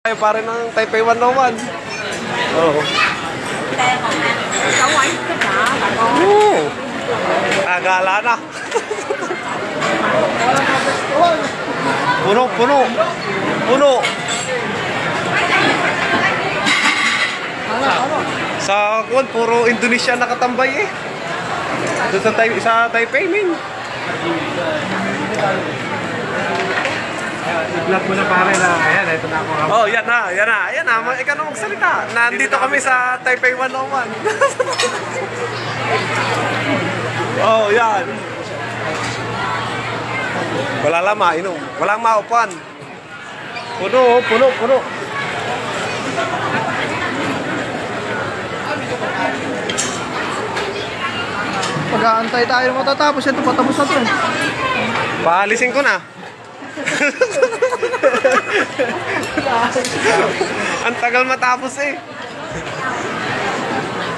Tayo pa rin ng Taipei 101. Oo. Oo. Agala na. Puno, puno. Puno. Sa kuwan, puro Indonesia nakatambay eh. Doon sa Taipei, min. I-vlog mo na pare na, ayan, ito na ako. Oh, yan na. Ikaw na magsalita. Nandito kami sa Taipei 101. Oh, yan. Wala lang mainom. Walang maupan. Puno, puno, puno. Pag-aantay tayo matatapos ito, patapos na ito eh. Paalisin ko na. Ang tagal matapos eh.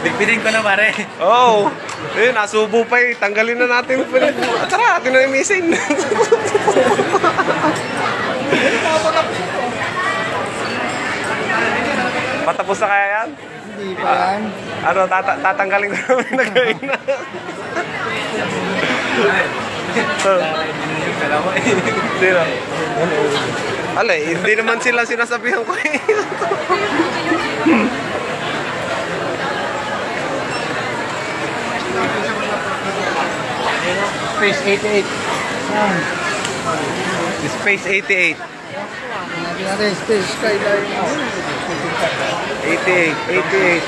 Bigpidin ko na pare. Oo. Oh, nasubo pa eh. Tanggalin na natin. Tara, atin na yung missing. Patapos na kaya yan? Hindi pa yan. Ano, tatanggalin ko naman na gawin na. Sino? Alay, hindi naman sila sinasabihan ko eh. Space 88. Yan. Space 88. Natin natin, Space Skyline. 88, 88.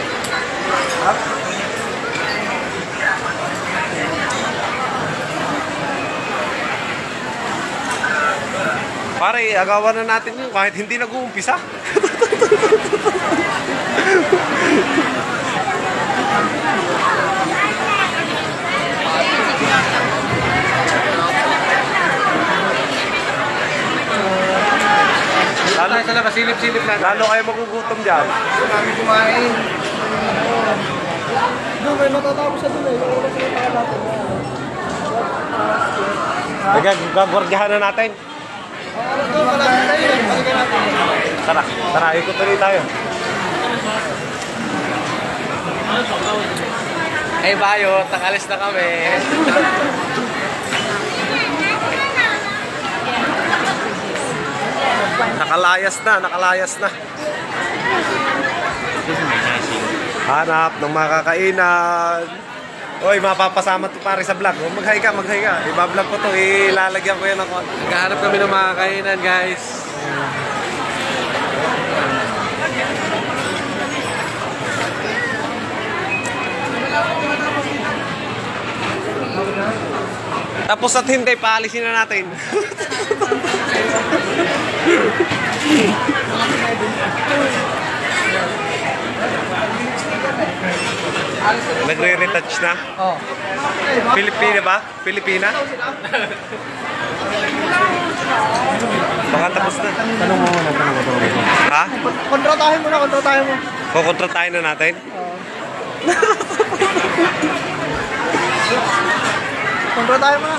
Up. Pare, agawan na natin yun kahit hindi nag-uumpisa. Lalo sa labas, silip-silip na. Lalo kayo magugutom dyan. Kami kumain. Doon, may matatapos na doon eh. Nakulang sila natin. Gagwardyahan na natin. Doon, malapit tayo eh. Balikan natin. Tara, ikot ulit tayo. Hey Bayo, takalis na kami. Nakalayas na. Hanap ng makakainan. Oy, mapapasama to pare sa vlog. Mag-hi ka. Iba-vlog ko to, ilalagyan ko yan ako. Naghahanap kami ng mga kainan, guys. Tapos at hindi, paalisin na natin. Nagre-retouch na? Oh. Pilipina ba? Pilipina? Baka tapos na. Tanong mo muna. Ha? Kontratahin mo. Kukontratahin na natin? Oo. Kontratahin mo na.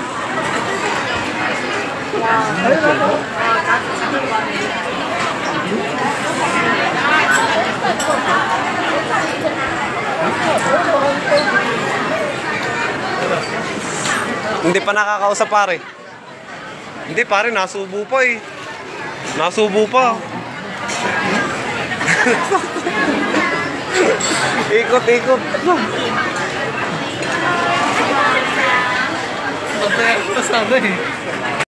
Ayun na. Hindi pa nakakausap pare. Hindi pare, nasubo pa eh. Nasubo pa. Ikot. Tapos na eh.